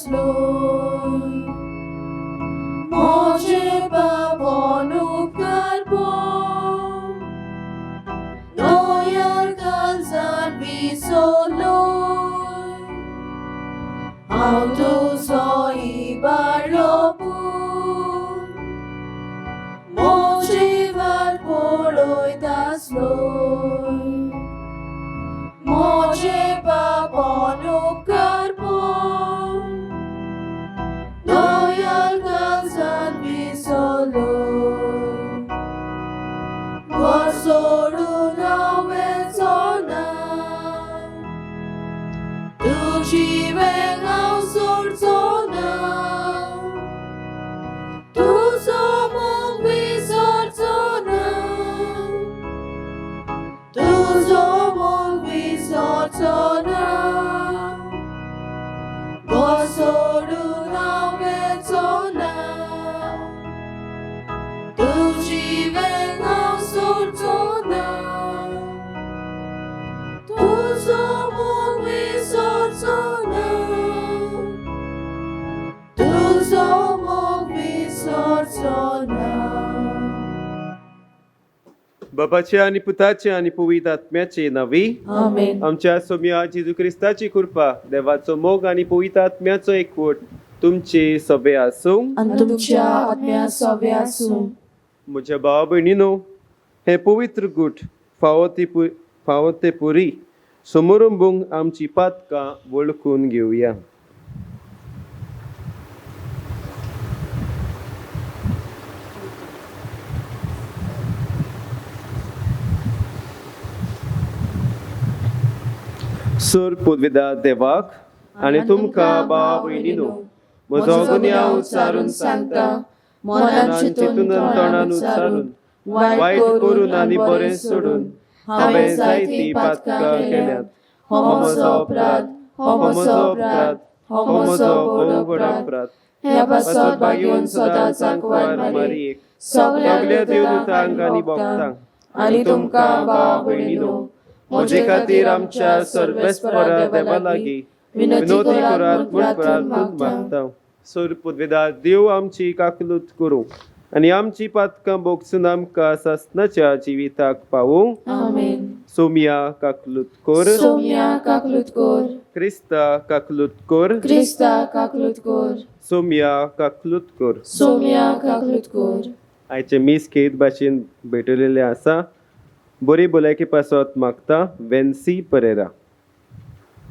दासलोय मोजे पापन उपकार पळय दोयार काळजार विसरलोय हांव तुजो इबाडलो पूत मोजे वाट पळय दासलोय मोजे पापन उपकार पळय दोयार काळजार विसरलोय घर सोडून हांव वेचना तुजी वेग हांव सोडचो ना तुजो मोग विसरचो ना तुजो मोग विसरचो ना घर सोडून हांव वेचो ना तुजी वेग हांव सोडचो ना तुजो मोग विसरचो ना तुजो मोग विसरचो ना. बापाचे आणि पुताचे आणि पवित्र आत्म्याचे नावी आमेन. आमच्या सोम्या जेजू ख्रिस्ताची कृपा देवाचो मोग आणि पवित्र आत्म्याचो एकवट तुमचे सभे आसूं आणि तुमच्या आत्म्या सवे आसूं. म्हज्या भावा भयणीनो हे पवित्र गूट फावो ते पुरी समोरुंबूंक आमची पातकां वळखून घेवया. सर पदवीदार देवाक आनी तुमकां भावा भयणीनो म्हजो गुन्यांव उच्चारून सांगता मनान चिंतून तोंडान उच्चारून वायट करून आनी बरें सोडून हांवें जायती पातकां केल्यात. हो म्हजो अपराध, हो म्हजो अपराध, हो म्हजो भोव व्हड अपराध. हे पासत भाग्यवन सदांच वार मारयेक सगल्या देवदूतांक आनी भक्तांक आनी तुमकां भावा भयणीनो म्हजे खातीर आमच्या सर्वेस्परा देवा लागीं विनोदी करात म्हूण प्रार्थना मागता. सर पदवीदार देव आमची काकलूत करूं आनी आमची पातकां भोगसून आमकां सासणाच्या जिविताक पावूं. आमेन. सोम्या काकलूत कर, सोम्या काकलूत कर, क्रिस्ता काकलूत कर, क्रिस्ता काकलूत कर, सोम्या काकलूत कर. सोम्या काकलूत कर. आयचे मीस खेत भाशेन भेटलेले आसा. बरी भलायकी पासत मागता वेन्सी परेरा.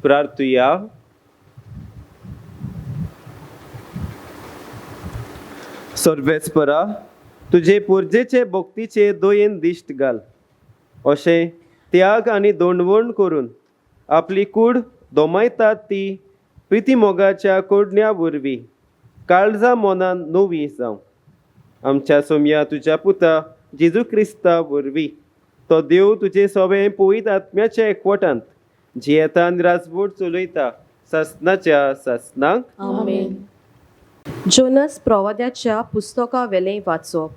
प्रार्थुया. सर्वेस्परा तुजे पुर्जेचे भक्तीचे दोयेन दिश्ट घाल अशें त्याग आनी दोंडवण करून आपली कूड दोमायतात ती प्रिती मोगाच्या कोडण्या वरवीं काळजा मनान नवी जावं. आमच्या सोम्या तुज्या पुता जेजू क्रिस्ता वरवीं तो देव तुजे सगळे पवित्र आत्म्याच्या एकवटांत जियेता आनी राजवट चलयता सासणाच्या सासणाक. आमेन. जोनस प्रवाद्याच्या पुस्तका वेलें वाचप.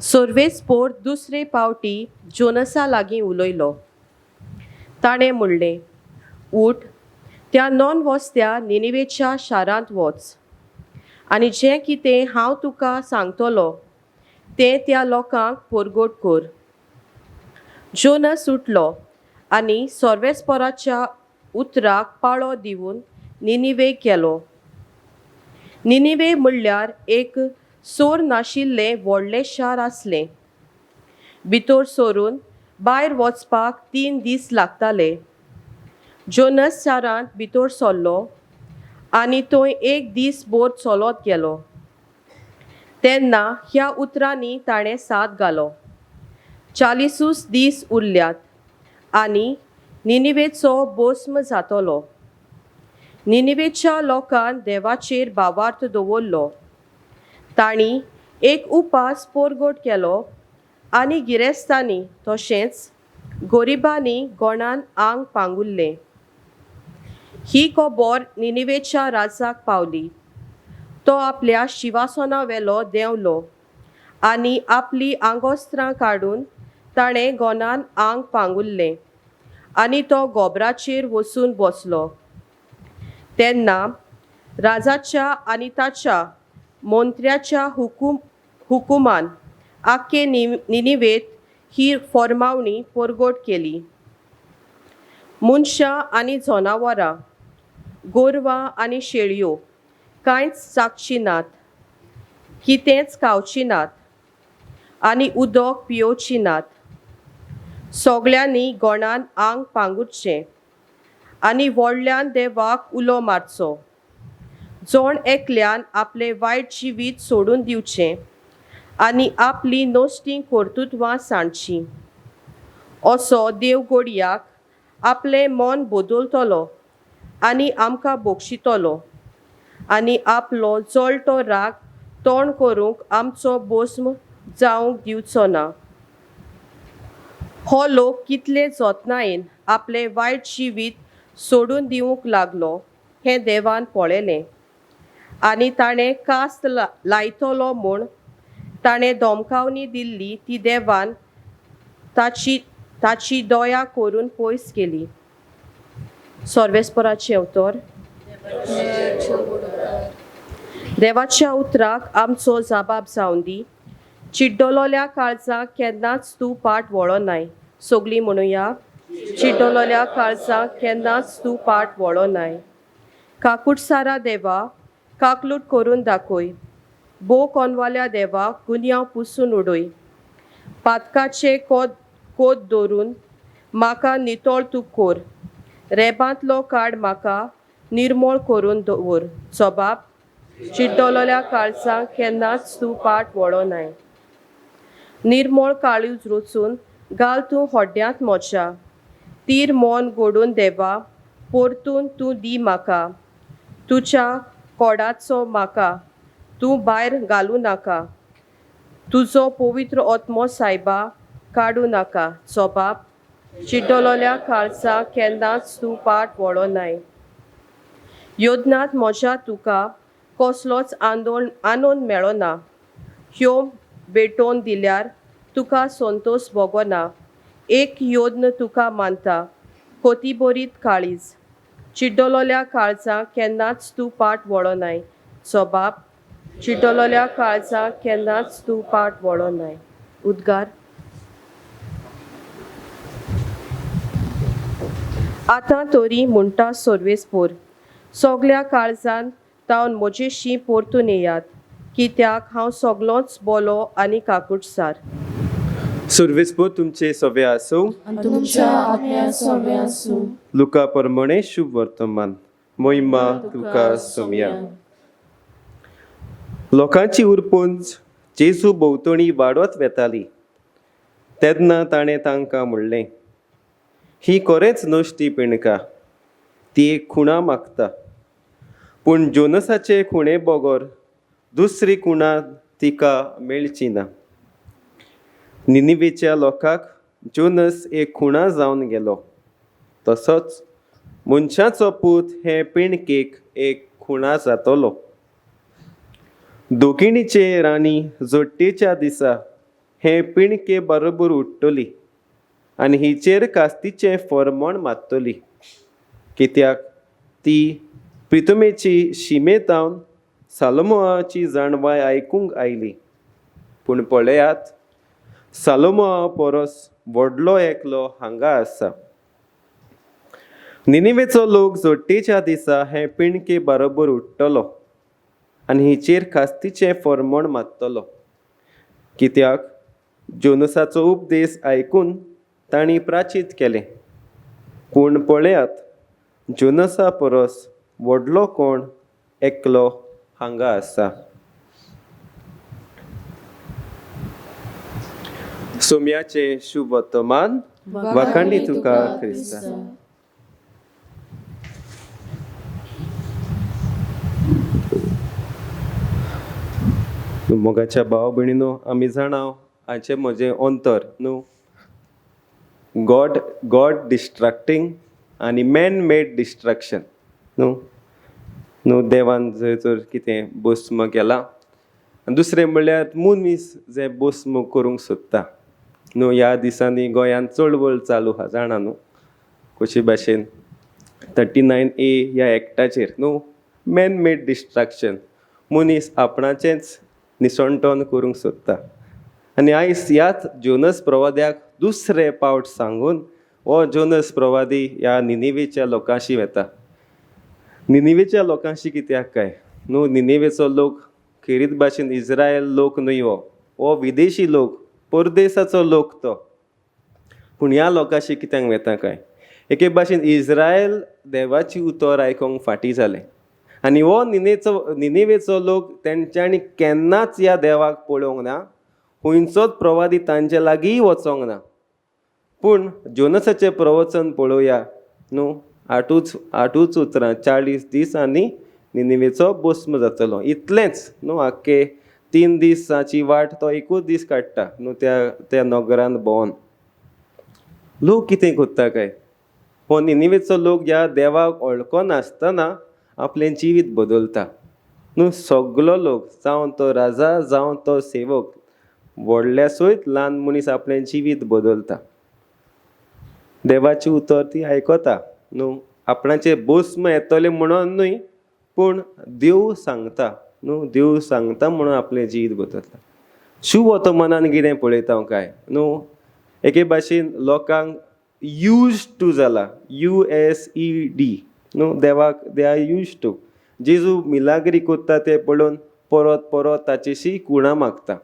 सर्वेस्पोर दुसरे पावटी जोनसा लागीं उलयलो. ताणें म्हणलें, उठ, त्या नॉन वस्त्या निनिवेच्या शारांत वच आनी जें कितें हांव तुका सांगतलो तें त्या लोकांक परगट कर. जोनस उठलो आनी सर्वेस्पोराच्या उतराक पाळो दिवन निनिवेक गेलो. निनिवे म्हणल्यार एक सोर नाशिल्लें व्हडलें शार आसलें. भितर सरून भायर वचपाक 3 दीस लागताले. जोनस शारांत भितर सरलो आनी थंय 1 दीस भर चलत गेलो. तेन्ना ह्या उतरांनी ताणें साथ घालो. 40 दीस उरल्यात आनी निनिवेचो भस्म जातलो. निनिवेच्या लोकांन देवाचेर भावार्थ दवरलो. तांणी एक उपास परगट केलो आनी गिरेस्तांनी तशेंच गरिबांनी गोणान आंग पांगुल्लें. ही खबर निनिवेच्या राजाक पावली. तो आपल्या शिवासना वेलो देंवलो आनी आपली आंगोस्त्रां काडून ताणें गोनान आंग पांगुल्लें आनी तो गोबराचेर वचून बसलो. तेन्ना राजाच्या आनी ताच्या मंत्र्याच्या हुकुमान आख्खे निनिवेत ही फॉर्मावणी परगट केली. मनशां आनी जनावरां, गोरवां आनी शेळयो कांयच चाखची नात, कितेंच खावची नात आनी उदक पियोवची नात. सगळ्यांनी गोणान आंग पांगुरचें आनी व्हडल्यान देवाक उलो मारचो. जोण एकल्यान आपले वायट जिवीत सोडून दिवचें आनी आपली नश्टीं कर्तुत्वां सांडचीं. असो देव घडयाक आपलें मन बदलतलो आनी आमकां बक्षितलो आनी आपलो जळटो राग तोंड करूंक आमचो भस्म जावंक दिवचो ना. हो लोक कितले जतनायेन आपले वायट जिवीत सोडून दिवंक लागलो हें देवान पळयलें आनी ताणें कास्त लायतलो म्हूण ताणें धमकावणी दिल्ली ती देवान ताची दया करून पयस केली. सर्वेस्पराचें उतर. देवाच्या उतराक आमचो जबाब जावन दी. चिड्डलोल्या काळजाक केन्नाच तूं पाट वळो नाय. सगळीं म्हणुया, चिड्डलोल्या काळजाक केन्नाच तूं पाट वळो नाय. काकुटसारा देवा, काकलूट करून दाखय. भोव कोनवाल्या देवा, गुन्यांव पुसून उडय. पातकाचे कोद दवरून म्हाका नितळ तूं कोर. रेबांतलो काड म्हाका निर्मळ करून दवर. जबाब, चिड्डलोल्या काळजाक केन्नाच तूं पाट वळो नाय. निर्मळ काळूज रचून घाल तूं होड्ड्यांत म्हज्या. तीर मोन घडोवन देवा, परतून तूं दी म्हाका. तुज्या कोडाचो म्हाका तूं भायर घालूं नाका. तुजो पवित्र आत्मो सायबा काडूं नाका. जबाब, चिड्डलोल्या काळजाक केन्नाच तूं पाट वळो नाय. योजनांत म्हज्या तुका कसलोच आनंद मेळो ना. ह्यो भेटोवन दिल्यार तुका संतोश भोगना. एक योजन तुका मानता, कोतीबरीत काळीज. चिड्डलोल्या काळजाक केन्नाच तूं पाट वळो नाय. जबाब, चिड्डलोल्या काळजाक केन्नाच तूं पाट वळो नाय. उद्गार. आतां तरी म्हणटा सर्वेस्पोर, सगल्या काळजान तावन म्हजेशी परतून येयात, कित्याक हांव सगलोच बोलो आनी काकुटसार. सर्वेस्पोर तुमचे सवे आसूं. आनी तुमच्या आत्म्या सवे आसूं. लुका प्रमाणे शुभ वर्तमान. महिमा तुका सोम्या. लोकांची उरपूंच जेजू भोंवतणी वाडत वेताली तेन्ना ताणें तांकां म्हणलें, ही खरेंच नश्टी पिणका. ती एक खुणा मागता. पूण जोनसाचे खुणे बगोर दुसरी खुणा तिका मेळची ना. निनिवेच्या लोकांक जोनस एक खुणा जावन गेलो, तसोच मनशाचो पूत हे पिणकेक एक खुणा जातलो. दोगिणीचे राणी जोडटेच्या दिसा हे पिणके बरोबर उठ्ठली आनी हिचेर कास्तीचें फर्मोण मारतली, कित्याक ती प्रितमेची शिमेतावन सालोमोआची जाणवाय आयकूंक आयली. पूण पळयात, सालोमोआ परस व्हडलो एकलो हांगा आसा. निनिवेचो लोक जोडटेच्या दिसा हे पिणके बरोबर उठ्ठलो आनी हिचेर कास्तीचें फर्मोण मारतलो, कित्याक जोनसाचो उपदेश आयकून तांणी प्राचीत केलें. पूण पळयात, जोनसा परस व्हडलो कोण एकलो हांगा आसा. सोम्याचे शुभ वर्तमान. वाखाणली तुका क्रिस्ता. मोगाच्या भाव भयणीनो, आमी जाणाव हाचें म्हजें अंतर न्हू. गॉड डिस्ट्रॅक्टींग आनी मॅन मेड डिस्ट्रॅक्शन न्हू. देवान जर कितें भस्म केलां आनी दुसरें म्हणल्यार मनीस जे भस्म करूंक सोदता न्हू. ह्या दिसांनी गोंयांत चळवळ चालू आहा, जाणा न्हू कशे भाशेन 39A ह्या एक्टाचेर न्हू मॅन मेड डिस्ट्रॅक्शन. मनीस आपणाचेंच निसणटोन करूंक सोदता. आनी आयज ह्याच जोनस प्रवाद्याक दुसरें पावट सांगून हो जोनस प्रवादी ह्या निनिवेच्या लोकांशी वता. निनिवेच्या लोकांशी कित्याक काय न्हू, निनिवेचो लोक खेरीत भाशेन इस्रायल लोक न्हय, हो विदेशी लोक, परदेसाचो लोक तो. पूण ह्या लोकांशी कित्याक वता काय, एके भाशेन इस्रायल देवाची उतर आयकोंक फाटीं जाले. आनी हो निनिवेचो लोक तेंच्यांनी केन्नाच ह्या देवाक पळोवंक ना, खंयचोच प्रवादी तांचे लागीं वचोंक ना. पूण जोनसाचें प्रवचन पळोवया न्हू. आठूच उतरां, 40 दीस आनी निनिवेचो भस्म जातलो, इतलेंच न्हू. आख्खे 3 दिसाची वाट तो एकूच दीस काडटा न्हू त्या नगरांत भोंवन. लोक कितें कोत्ता काय, हो निनिवेचो लोक ह्या देवाक वळखो नासतना आपलें जिवीत बदलता न्हू. सगलो लोक, जावं तो राजा जावं तो सेवक, व्हडल्या सयत ल्हान मनीस आपलें जिवीत बदलता. देवाची उतर ती आयकता न्हू. आपणाचें भस्म येतलें म्हणून न्हय, पूण देव सांगता न्हू, देव सांगता म्हणून आपलें जिवीत बदलता. शुभ हो तो मनान कितें पळयता काय न्हू. एके भाशेन लोकांक यूज टू जाला, USED न्हू. देवाक दे आर यूज टू. जेजू मिलाग्री कोत्ता तें पळोवन परत परत ताचेशी कुणां मागता.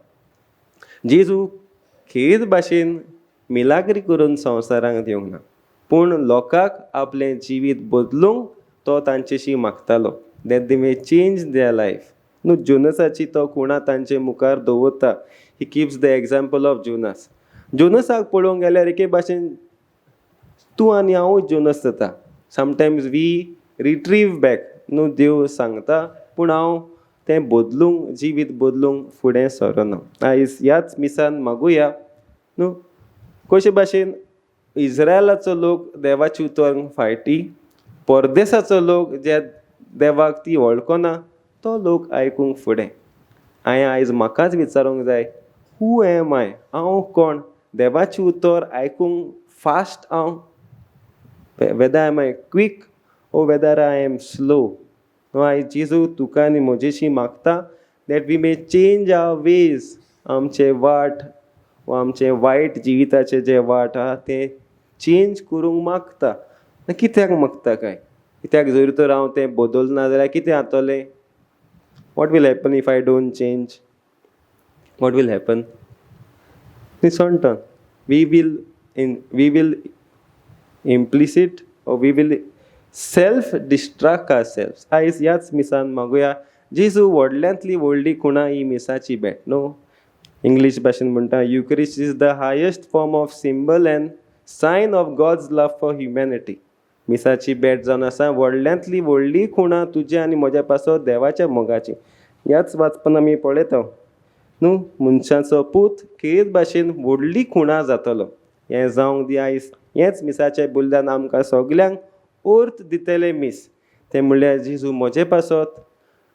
जेजू खेरीत भाशेन मिलाग्री करून संवसारांत येवंक ना, पूण लोकांक आपलें जिवीत बदलूंक तो तांचेशी मागतालो, that they may change their life न्हू. जोनसाची तो कुणां तांचे मुखार दवरता. He keeps the example of Jonas. जोनसाक पळोवंक गेल्यार एके भाशेन तूं आनी हांवूच जोनस जाता. समटायम्स वी रिट्रीव बॅक न्हू. देव सांगता पूण हांव तें बदलूंक, जिवीत बदलूंक फुडें सरना. आयज ह्याच मिसान मागुया न्हू. कशे भाशेन इस्रायलाचो लोक देवाची उतर फाटीं, परदेसाचो लोक जे देवाक ती वळखना तो लोक आयकूंक फुडें. हांवें आयज म्हाकाच विचारूंक जाय, हू एम आय, हांव कोण देवाची उतर आयकूंक फास्ट. हांव whether am I quick or whether I am slow. आयज जेजू तुका आनी म्हजेशी मागता that we may change our ways. आमचे वाट वा आमचे वायट जिविताचे जे वाट आहा ते चेंज करूंक मागता. कित्याक मागता काय, कित्याक जर तर हांव तें बदलना जाल्यार कितें जातलें. What will happen if I don't change. What will happen, निसणटोन we will implicit or we will self distract ourselves. आयज ह्याच मिसान मागुया जेजू व्हडल्यांतली व्हडली खुणां ही मिसाची भेट न्हू. इंग्लीश भाशेन म्हणटा eucharist is the highest form of symbol and sign of God's love for humanity. मिसाची भेट जावन आसा व्हडल्यांतली व्हडली खुणां तुजे आनी म्हज्या पासत देवाच्या मोगाची. ह्याच वाचपान आमी पळयता न्हू, मनशाचो पूत खेरीत भाशेन व्हडली खुणां जातलो. हें जावंक दी आयज. हेंच मिसाचें बलिदान आमकां सगल्यांक अर्थ दितलें मीस. तें म्हणल्यार जेजू म्हजे पासत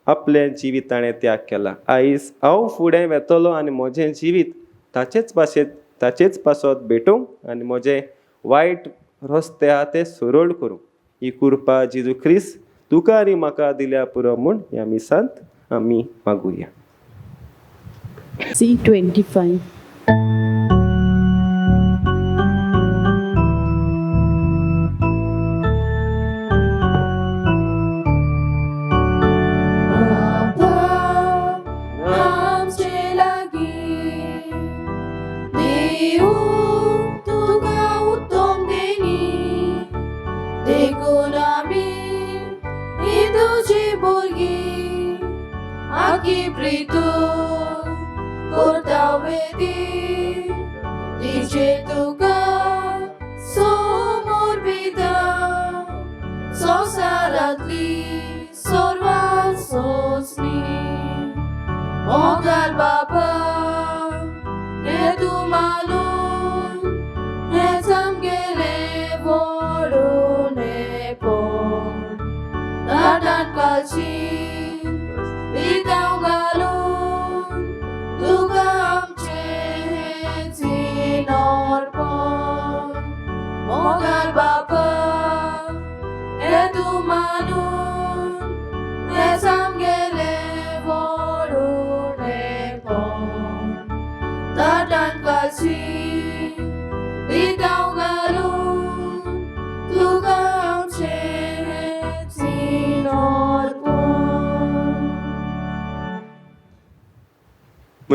आपलें जिवीत ताणें त्याग केला. आयज हांव फुडें वेतलो आनी म्हजें जिवीत ताचेच पासत भेटूंक आनी म्हजें वायट रस्ते आहा ते सरळ करूंक. ही कृपा जेजू ख्रिस्त तुका आनी म्हाका दिल्या पुरो म्हूण ह्या मिसांत आमी मागुया. C25.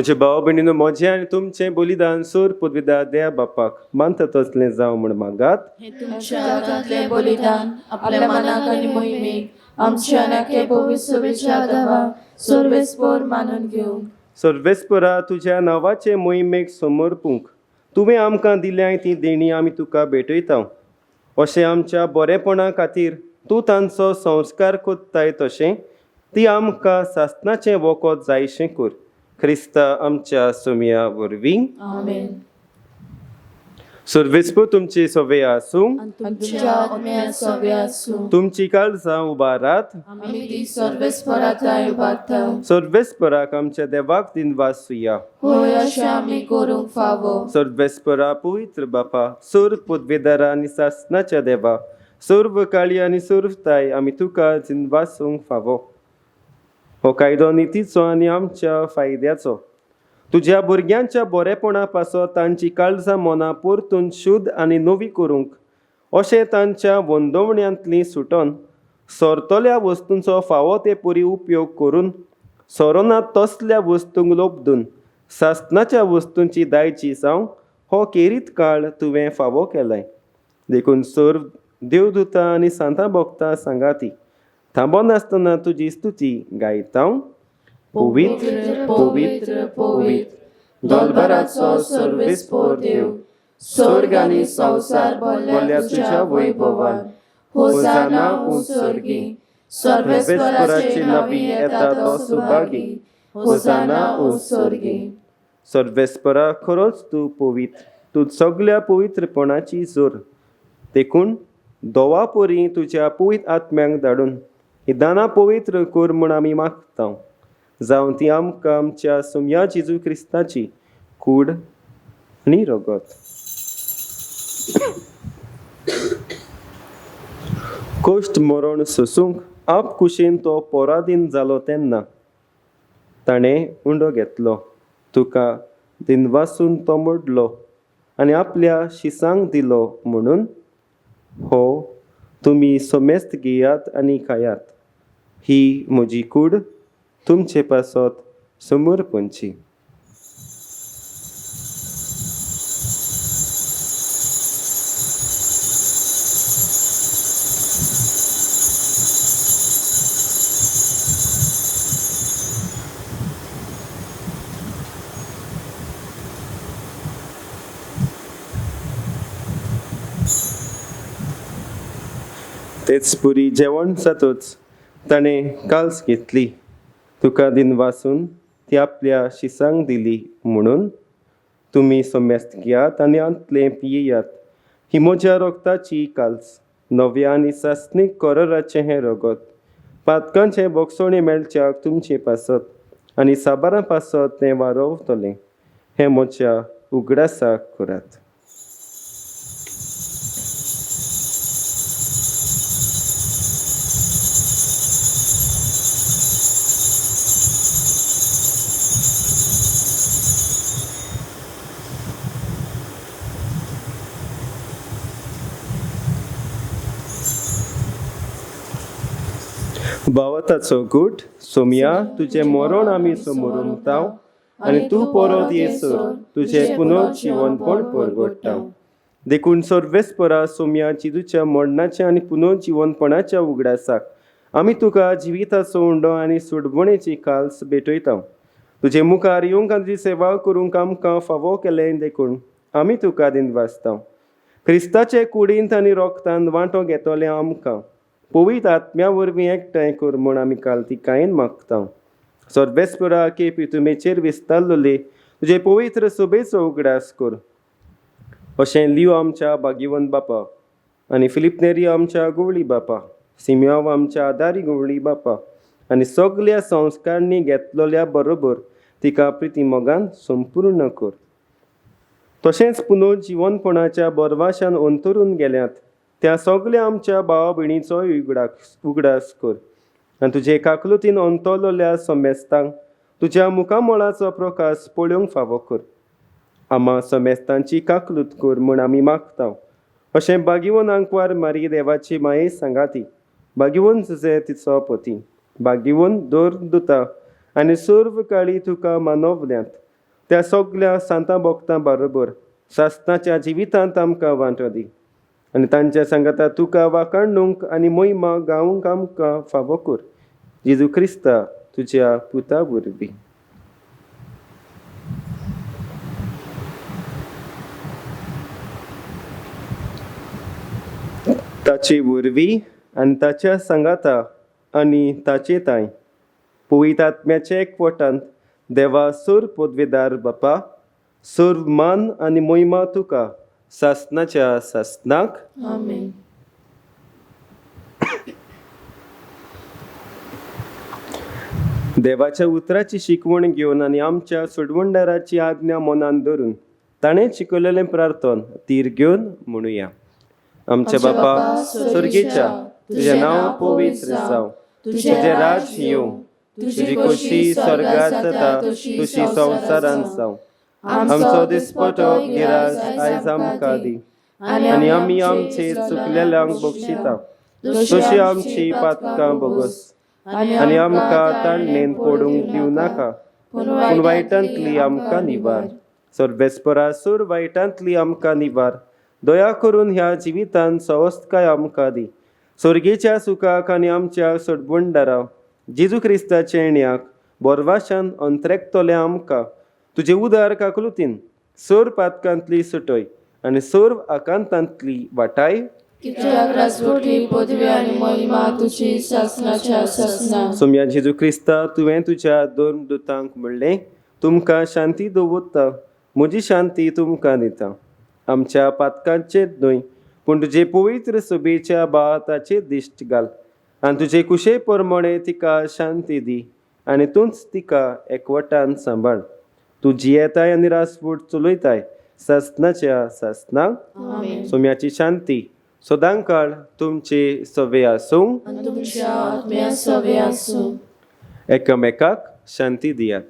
म्हजे भाव भयणीनो, म्हजें आनी तुमचें बलिदान सोर पदविदा देया बापाक मानता तसलें जावं म्हण मागात. हे तुमच्या हातांतलें बलिदान आपल्या मनाक आनी मोहिमेक आमच्या नाके पवित्रच्या देवा सर्वेस्पर मानून घेवंक. सर्वेस्परा, तुज्या नांवाचे मोहिमेक समर्पूंक तुवें आमकां दिल्या ती देणी आमी तुका भेटयता. अशें आमच्या बरेपणा खातीर तूं तांचो संस्कार कोत्ताय तशें ती आमकां सासणाचें वखद जायशें कर. क्रिस्ता आमच्या सोम्या वरवीं. आमेन. सर्वेस्पर तुमची सवय आसूं. तुमच्या आत्म्या सव्या आसूं. तुमची काळजां उबारात. आमी ती सर्वेस्पराताय उबारता. सर्वेस्पराक आमच्या देवाक दिनवास सुया. होय अशें आमी करूंक फावो. सर्वेस्परा पवित्र बापा, सोर पदवेदारा आनी सासणाच्या देवा, सर्व काळी आनी सर्वताय आमी तुका दिनवासूंक फावो. हो कायदो नितीचो आनी आमच्या फायद्याचो. तुज्या भुरग्यांच्या बरेपणा पासत तांची काळजां मनां परतून शुद्ध आनी नवी करूंक, अशें तांच्या वंदवण्यांतली सुटोन सोरतल्या वस्तूंचो फावो ते परी उपयोग करून सोरोना तसल्या वस्तूंक लोबदून सासणाच्या वस्तूंची दायची जावं हो केरीत काळ तुवें फावो केलाय. देखून सर्व देवदूतां आनी सांतां भक्तां सांगाती थांबोन आसतना तुजी स्तुती गायता. पवित्र पवित्र पवित्र गोलबराचो सर्वेस्पर देव, स्वर्ग आनी संवसार भरल्या तुज्या वैभवान. होसाना उंचर्गी. सर्वेस्पराची नांवी येता तो सुभागी. होसाना उंचर्गी. सर्वेस्परा, खरोच तूं पवित्र. तूं सगळ्या पवित्रपणाची जोर. देखून दोवा परी तुज्या पवित्र आत्म्यांक धाडून ही दानां पवित्र कर म्हूण आमी मागता. जावं ती आमकां आमच्या सोम्या जेजू क्रिस्ताची कूड आनी रगत. कोश्ट मरण सोसूंक आप कुशीन तो पराधीन जालो तेन्ना ताणें उंडो घेतलो. तुका दिनवासून तो मोडलो आनी आपल्या शिसांक दिलो म्हणून हो तुमी सोमेस्त घेयात आनी खायात. ही म्हजी कूड तुमचे पासत समर्पणची. तेच पुरी जेवण जातच ताणें काल्स घेतली. तुका दिनवासून ती आपल्या शिसांक दिली म्हणून तुमी सोमेस्त घेयात आनी अंतलें पियेयात. ही म्हज्या रोगताची काल्स, नव्या आनी सासणीक कोराराचें हें रगत. पातकांचें बोगसोणें मेळच्याक तुमचे पासत आनी साबारां पासत तें वारोवतलें. हें म्हज्या उगडासाक करात. भावताचो गुट. सोम्या, तुजें मरण आमी समोरुंताव आनी तूं परत येसर तुजें पुनर्जीवनपण परगट्टाव. देखून सर्वेस्परा सोम्या जेजूच्या मरणाच्या आनी पुनर्जीवनपणाच्या उगडासाक आमी तुका जिविताचो उंडो आनी सुडबणेची काल्स भेटयता. तुजे मुखार येवंक आनी तुजी सेवा करूंक आमकां फावो केलें देखून आमी तुका दिनवासता. क्रिस्ताचे कुडींत आनी रोगतांत वांटो घेतले आमकां पवित्र आत्म्या वरवीं एकठांय कर म्हूण आमी काल्तिकायेन मागता. सर्वेस्परा, केपी तुमेचेर विस्तारलोले तुजे पवित्र सभेचो उगडास कर. अशें लियो आमच्या भाग्यवंत बापा आनी फिलिप आमच्या गुवळी बापा, सिमियोव आमच्या आदारी गुवळी बापा आनी सगळ्या संस्कारणी घेतलोल्या बरोबर तिका प्रितीमोगान संपूर्ण कर. तशेंच पुनर्जीवनपणाच्या बरवाशान अंतरून गेल्यात त्या सगळ्या आमच्या भावा भयणीचोय उगडास कर. आनी तुजे काकलुतीन अंतरलोल्या समेस्तांक तुज्या मुखामळाचो प्रकाश पळोवंक फावो कर. आम्हा समेस्तांची काकलूत कर म्हूण आमी मागता. अशें भाग्यवन आंकवार मारी देवाची माये सांगाती, भाग्यवन जुजे तिचो पती, भाग्यवन दोर दुता आनी सर्व काळी तुका मानवल्यांत त्या सगळ्या सांता भक्तां बरोबर सासणाच्या जिवितांत आमकां वांटो दी आनी तांच्या सांगाता तुका वाखाणूंक आनी मोहिमा गावूंक आमकां फावो कर. जेजू क्रिस्ता तुज्या पुता वरवीं. ताचे वरवीं आनी ताच्या सांगाता आनी ताचे ताई पवित्र आत्म्याचे एकवटांत देवा सूर पदवेदार बापा सूर मान आनी मोहिमा तुका सासणाच्या सासणाक. आमेन. देवाच्या उतराची शिकवण घेवन आनी आमच्या सोडवणदाराची आज्ञा मनान धरून ताणें शिकयलेलें प्रार्थन तीर घेवन म्हणुया. आमच्या बापा स्वर्गेच्या तुजें नांव पवित्र जावं. तुजें राज येवं. तुजी खोशी स्वर्गात जाता तशी संवसारांत जावं. आमचो दिसपटो गिरास आयज आमकां दी आनी आमी आमचे चुकलेल्यांक बक्षिता तशी आमची पातकां बोगस आनी आमकां ताळणेन पडूंक दिवं नाका पूण वायटांतली आमकां निवार. सर्वेस्परासूर वायटांतली आमकां निवार. दया करून ह्या जिवितांत सवस्थकाय आमकां दी. स्वर्गेच्या सुखाक आनी आमच्या सोडवणदारा जेजू क्रिस्ताचे येण्याक बोरवाशान अंतरेकतले आमकां तुजे उदार काकुलतीन सोर पातकांतली सुटय आनी सोर आकांतांतली वाटाय. कित्याक राजवटी पदवी आनी महिमा तुजी सासणाच्या सासणाक. सोम्या जेजू क्रिस्ता तुवें तुज्या दोन दुतांक म्हणलें तुमकां शांती दवरता म्हजी शांती तुमकां दिता. आमच्या पातकांचेर न्हय पूण तुजे पवित्र सोबेच्या बाळाताचेर दिश्ट घाल आनी तुजे कुशे प्रमाणे तिका शांती दी आनी तूंच तिका एकवटान सांबाळ. तूं जियेताय आनी रासवट चलयताय सासणाच्या सासणाक. आमेन. सोम्याची शांती सदांकाळ तुमचे सवे आसूं आनी तुमच्या आत्म्या सवे आसूं. एकामेकाक शांती दियात.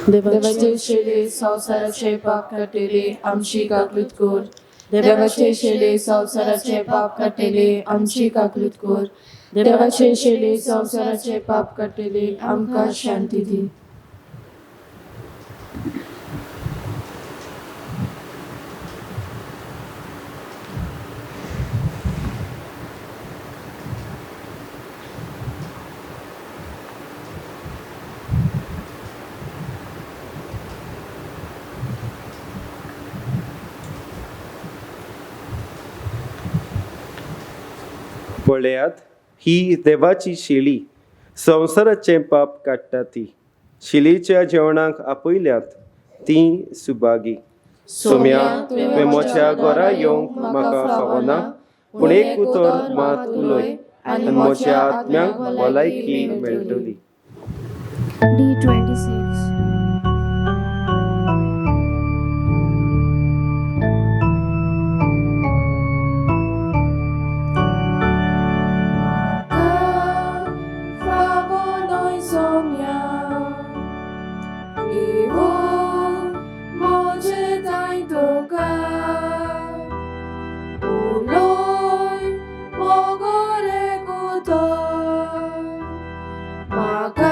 देवाचे शेले संवसाराचे पाप काटेले आमची काकलूत कोर. देवाचे शेले संवसाराचे पाप काटेले आमची काकलूत कोर. देवाचे शेले संवसाराचे पाप काटेले आमकां शांती दी. पळयात ही देवाची शेळी संवसाराचे पाप काडटा ती. शेळीच्या जेवणाक आपयल्यात ती सुभागी. सोम्या तुवें म्हज्या घरा येवंक म्हाका फावना पूण एक उतर मात उलय आनी म्हज्या आत्म्याक भलायकी मेळटली. D26. Maka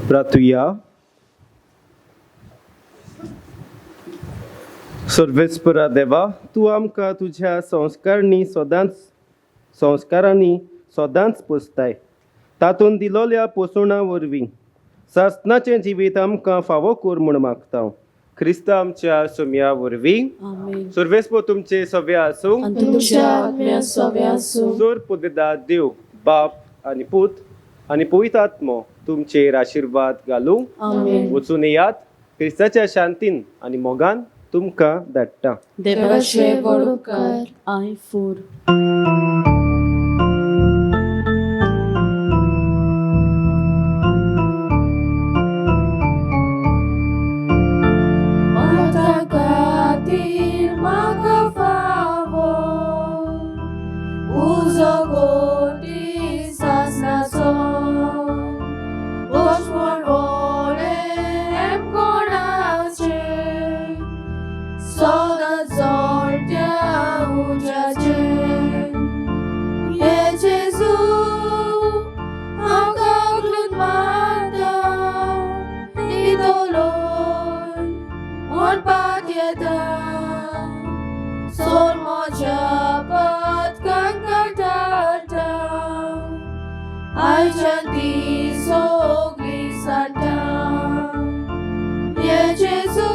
प्रार्थूया. सर्वेस्परा देवा, तूं आमकां तुज्या संस्कारांनी सदांच पोसताय. तातूंत दिलोल्या पोसोणा वरवीं सासणाचें जिवीत आमकां फावो कोर म्हूण मागता. क्रिस्ता आमच्या सोम्या वरवीं आमेन. सर्वेस्प तुमचे सव्य आसूं. आनी तुमच्या आत्म्या सव्य आसूं. जोर पुदविदाद देव बाप आनी पूत आनी पवित्र आत्मो तुमचेर आशिर्वाद घालूं. आमेन. वचून येयात. क्रिस्ताच्या शांतीन आनी मोगान तुमकां धाडटा. देवाचे व्हड उपकार आय फूर. म्हाका खातीर म्हाका फावो उजो गोटी सासणाचो बोशवण व्हडें कोणाचें सदांच जळट्या उज्याचें. हे जेजू हांव गागलून मारता निदोलोन म्हणपाक येता. सोर म्हज्या पथकांक धाडटा. आयच्यान ती सगळी सांडटा. हे जेजू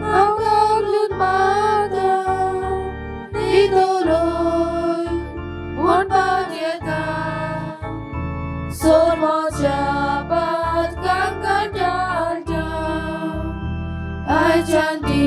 हांव गागलून मारता निदोलोन म्हणपाक येता. सोर म्हज्या पथकांक धाडटा. आयच्यान ती